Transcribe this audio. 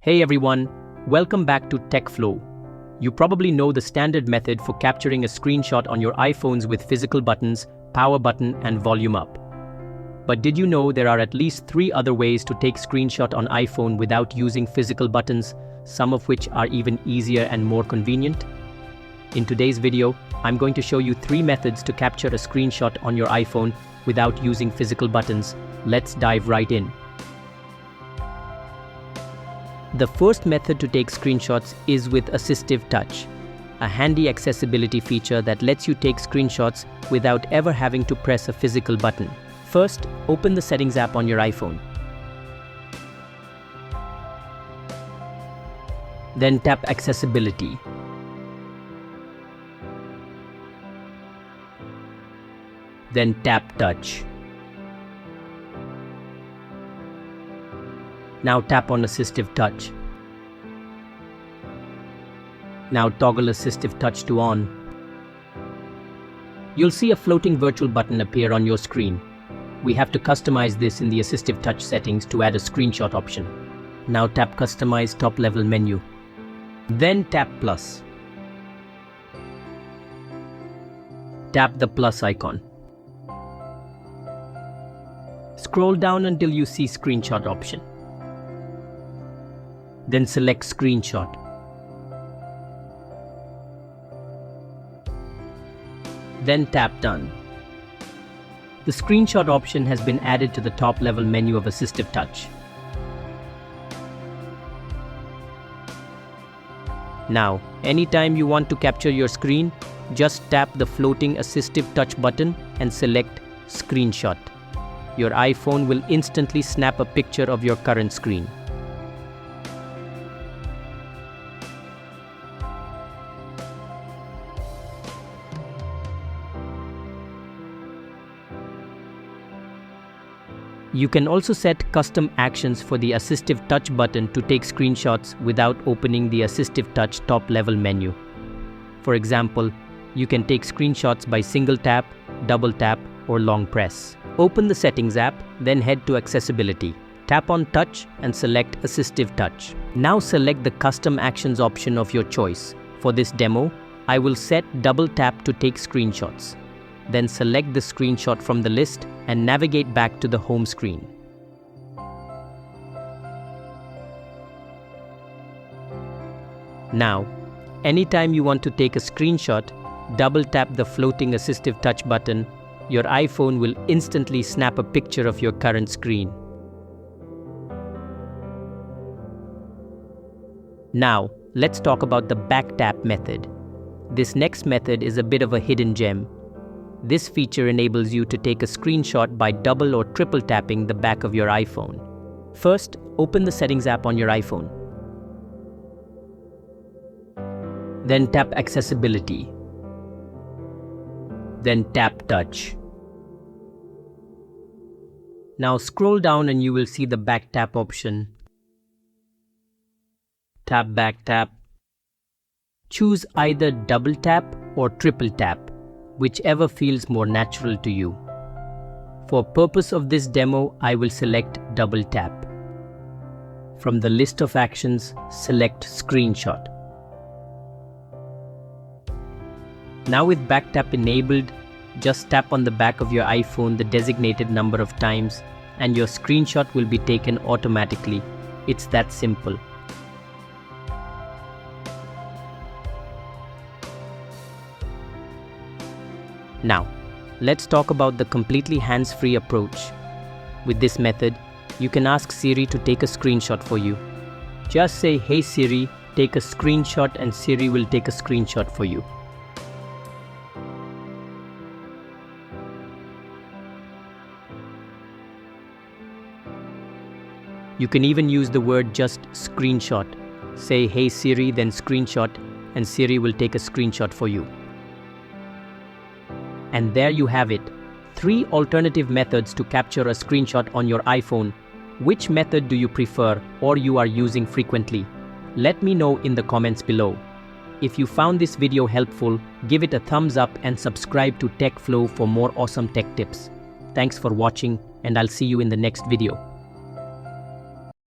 Hey everyone, welcome back to TechFlow. You probably know the standard method for capturing a screenshot on your iPhones with physical buttons, power button, and volume up. But did you know there are at least 3 other ways to take screenshot on iPhone without using physical buttons, some of which are even easier and more convenient? In today's video, I'm going to show you 3 methods to capture a screenshot on your iPhone without using physical buttons. Let's dive right in. The first method to take screenshots is with AssistiveTouch, a handy accessibility feature that lets you take screenshots without ever having to press a physical button. First, open the Settings app on your iPhone. Then tap Accessibility. Then tap Touch. Now tap on AssistiveTouch. Now toggle AssistiveTouch to on. You'll see a floating virtual button appear on your screen. We have to customize this in the AssistiveTouch settings to add a screenshot option. Now tap Customize top level menu. Then tap plus. Tap the plus icon. Scroll down until you see Screenshot option. Then select Screenshot. Then tap Done. The Screenshot option has been added to the top level menu of AssistiveTouch. Now, anytime you want to capture your screen, just tap the floating AssistiveTouch button and select Screenshot. Your iPhone will instantly snap a picture of your current screen. You can also set custom actions for the AssistiveTouch button to take screenshots without opening the AssistiveTouch top-level menu. For example, you can take screenshots by single tap, double tap, or long press. Open the Settings app, then head to Accessibility. Tap on Touch and select AssistiveTouch. Now select the Custom Actions option of your choice. For this demo, I will set double tap to take screenshots. Then select the screenshot from the list and navigate back to the home screen. Now, anytime you want to take a screenshot, double tap the floating AssistiveTouch button. Your iPhone will instantly snap a picture of your current screen. Now, let's talk about the back tap method. This next method is a bit of a hidden gem. This feature enables you to take a screenshot by double or triple tapping the back of your iPhone. First, open the Settings app on your iPhone. Then tap Accessibility. Then tap Touch. Now scroll down and you will see the back tap option. Tap back tap. Choose either double tap or triple tap, whichever feels more natural to you. For purpose of this demo, I will select double tap. From the list of actions, select Screenshot. Now with back tap enabled, just tap on the back of your iPhone the designated number of times and your screenshot will be taken automatically. It's that simple. Now, let's talk about the completely hands-free approach. With this method, you can ask Siri to take a screenshot for you. Just say, "Hey Siri, take a screenshot," and Siri will take a screenshot for you. You can even use the word just screenshot. Say, "Hey Siri," then screenshot, and Siri will take a screenshot for you. And there you have it, 3 alternative methods to capture a screenshot on your iPhone. Which method do you prefer or you are using frequently? Let me know in the comments below. If you found this video helpful, give it a thumbs up and subscribe to TechFlow for more awesome tech tips. Thanks for watching and I'll see you in the next video.